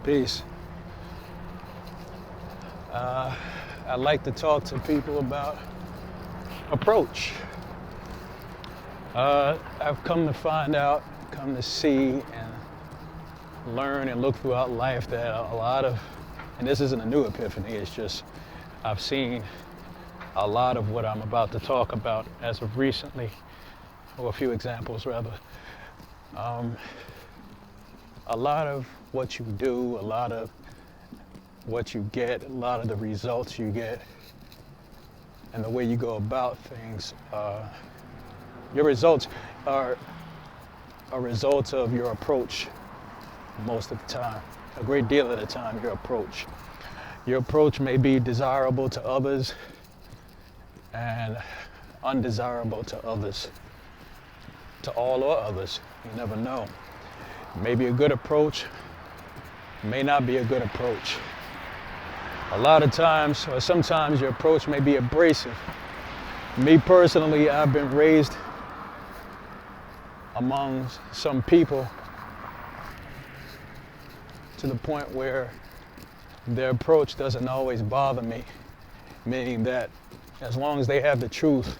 Peace. I like to talk to people about approach. I've come to find out, come to see and learn and look throughout life that a lot of, and this isn't a new epiphany, it's just I've seen a lot of what I'm about to talk about as of recently, or a few examples rather. A lot of what you do, a lot of what you get, a lot of the results you get, and the way you go about things, your results are a result of your approach most of the time. A great deal of the time, your approach. Your approach may be desirable to others and undesirable to others, to all or others. You never know. Maybe a good approach, may not be a good approach. A lot of times, or sometimes, your approach may be abrasive. Me personally, I've been raised among some people to the point where their approach doesn't always bother me, meaning that as long as they have the truth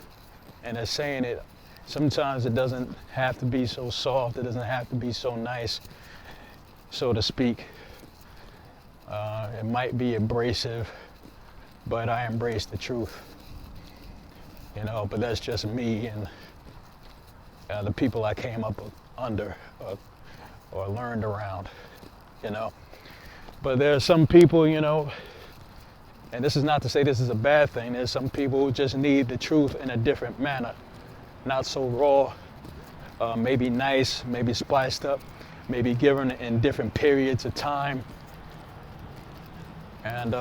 and they're saying it, sometimes it doesn't have to be so soft, it doesn't have to be so nice, so to speak. It might be abrasive, but I embrace the truth. You know, but that's just me and the people I came up under or learned around, you know. But there are some people, you know, and this is not to say this is a bad thing, there's some people who just need the truth in a different manner. Not so raw, maybe nice, maybe spiced up, maybe given in different periods of time. And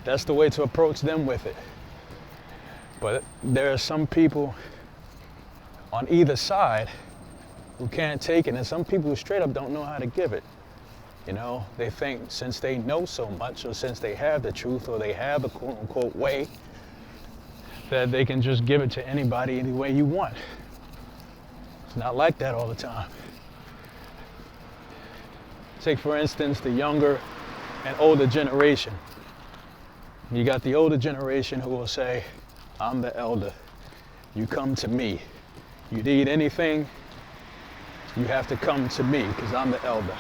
that's the way to approach them with it. But there are some people on either side who can't take it, and some people who straight up don't know how to give it. You know, they think since they know so much, or since they have the truth, or they have the quote unquote way, that they can just give it to anybody any way you want. It's not like that all the time. Take for instance the younger and older generation. You got the older generation who will say, I'm the elder, you come to me. You need anything, you have to come to me because I'm the elder.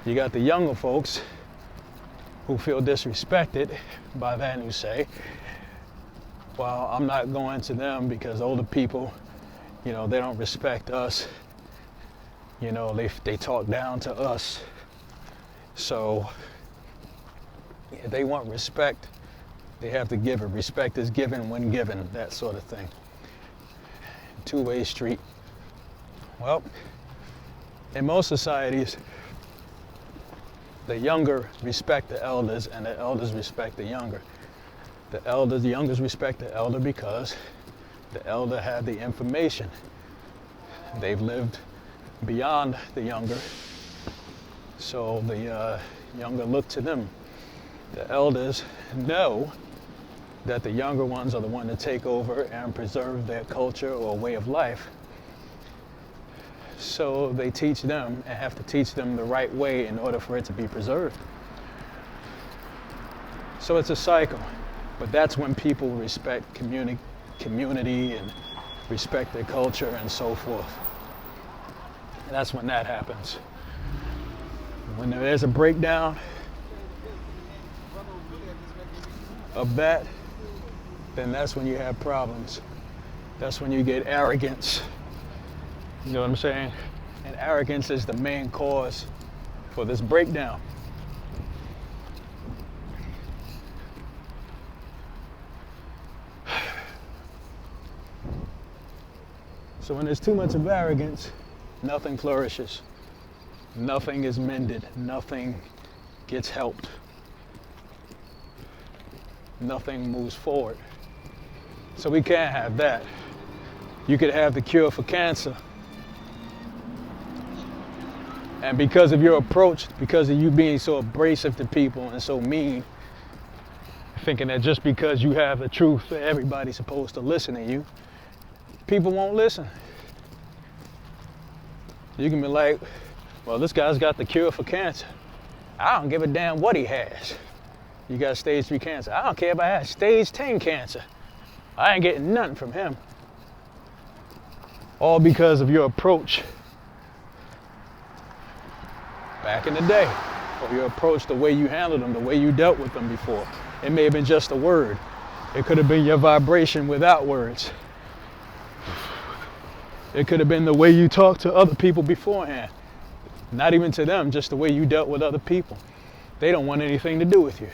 You got the younger folks who feel disrespected by that and who say, well, I'm not going to them because older people, you know, they don't respect us. You know, they talk down to us. So if they want respect, they have to give it. Respect is given when given, that sort of thing. Two-way street. Well, in most societies, the younger respect the elders and the elders respect the younger. The youngers respect the elder because the elder had the information. They've lived beyond the younger, so the younger look to them. The elders know that the younger ones are the one to take over and preserve their culture or way of life. So they teach them and have to teach them the right way in order for it to be preserved. So it's a cycle. But that's when people respect community and respect their culture and so forth. And that's when that happens. When there's a breakdown of that, then that's when you have problems. That's when you get arrogance. You know what I'm saying? And arrogance is the main cause for this breakdown. So when there's too much of arrogance, nothing flourishes. Nothing is mended. Nothing gets helped. Nothing moves forward. So we can't have that. You could have the cure for cancer. And because of your approach, because of you being so abrasive to people and so mean, thinking that just because you have the truth, that everybody's supposed to listen to you, people won't listen. You can be like, well, this guy's got the cure for cancer. I don't give a damn what he has. You got stage 3 cancer. I don't care if I had stage 10 cancer. I ain't getting nothing from him. All because of your approach back in the day. Or your approach, the way you handled them, the way you dealt with them before. It may have been just a word. It could have been your vibration without words. It could have been the way you talked to other people beforehand. Not even to them, just the way you dealt with other people. They don't want anything to do with you.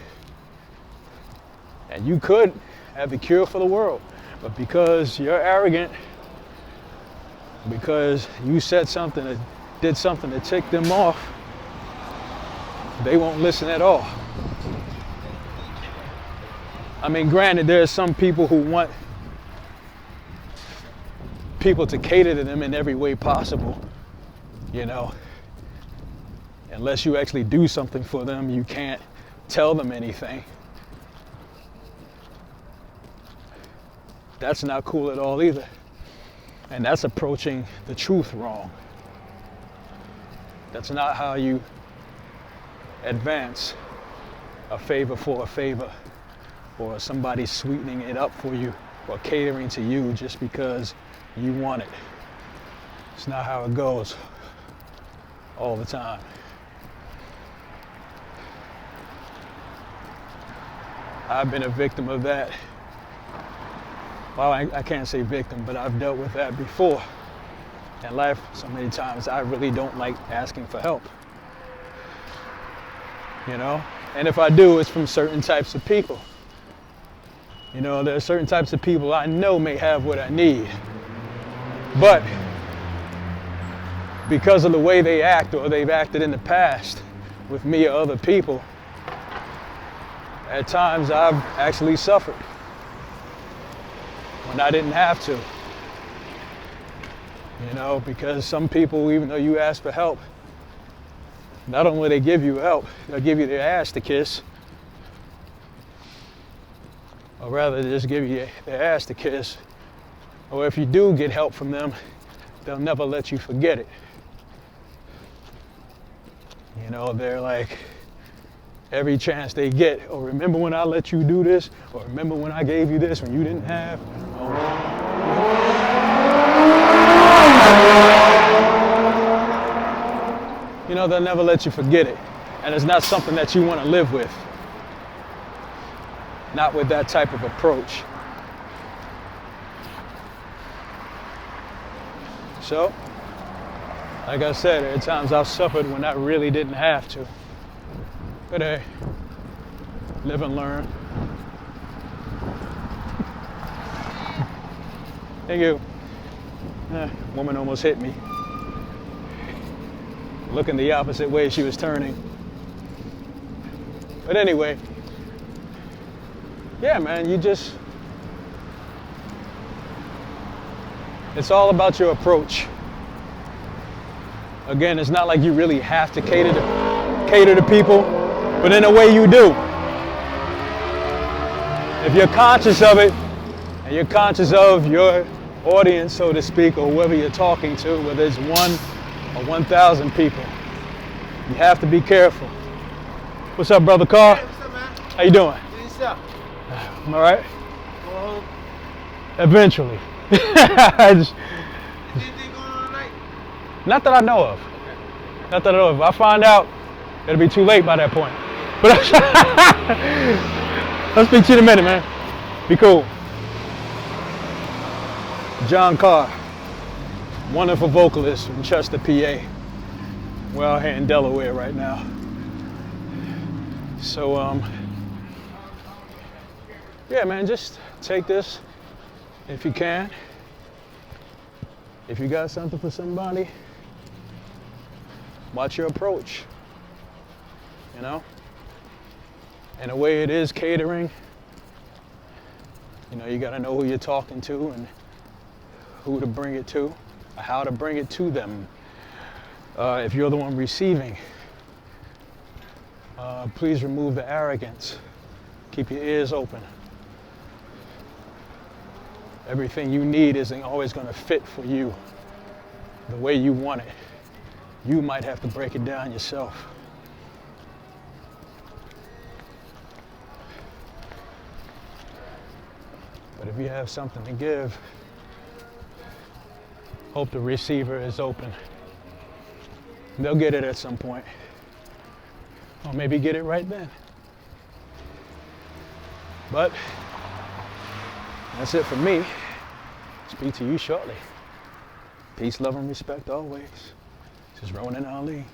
And you could have the cure for the world. But because you're arrogant, because you said something that did something that ticked them off, they won't listen at all. I mean, granted, there are some people who want people to cater to them in every way possible, you know. Unless you actually do something for them, you can't tell them anything. That's not cool at all either. And that's approaching the truth wrong. That's not how you advance a favor for a favor, or somebody sweetening it up for you, or catering to you just because you want it. It's not how it goes all the time. I've been a victim of that. Well, I can't say victim, but I've dealt with that before in life so many times. I really don't like asking for help, you know? And if I do, it's from certain types of people. You know, there are certain types of people I know may have what I need, but because of the way they act, or they've acted in the past with me or other people, at times I've actually suffered when I didn't have to. You know, because some people, even though you ask for help, not only will they give you help, they'll give you their ass to kiss. Or rather, they just give you their ass to kiss. Or if you do get help from them, they'll never let you forget it. You know, they're like, every chance they get, oh, remember when I let you do this? Or remember when I gave you this when you didn't have? You know, they'll never let you forget it. And it's not something that you want to live with. Not with that type of approach. So, like I said, there are times I've suffered when I really didn't have to. But hey, live and learn. Thank you. Woman almost hit me. Looking the opposite way she was turning. But anyway, yeah, man, it's all about your approach. Again, it's not like you really have to cater to people, but in a way you do. If you're conscious of it, and you're conscious of your audience, so to speak, or whoever you're talking to, whether it's 1 or 1,000 people, you have to be careful. What's up, brother Carr? Hey, what's up, man? How you doing? What's up? I'm all right. Go home. Eventually. Anything going on tonight? Not that I know of. Okay. Not that I know of. If I find out, it'll be too late by that point. But I'll speak to you in a minute, man. Be cool. John Carr, wonderful vocalist from Chester, PA. We're out here in Delaware right now. So, yeah, man, just take this if you can. If you got something for somebody, watch your approach, you know? In a way it is catering. You know, you gotta know who you're talking to and who to bring it to, or how to bring it to them. If you're the one receiving, please remove the arrogance. Keep your ears open. Everything you need isn't always going to fit for you the way you want it. You might have to break it down yourself. But if you have something to give, hope the receiver is open. They'll get it at some point. Or maybe get it right then. But that's it for me. Speak to you shortly. Peace, love, and respect always. This is Ronin Ali.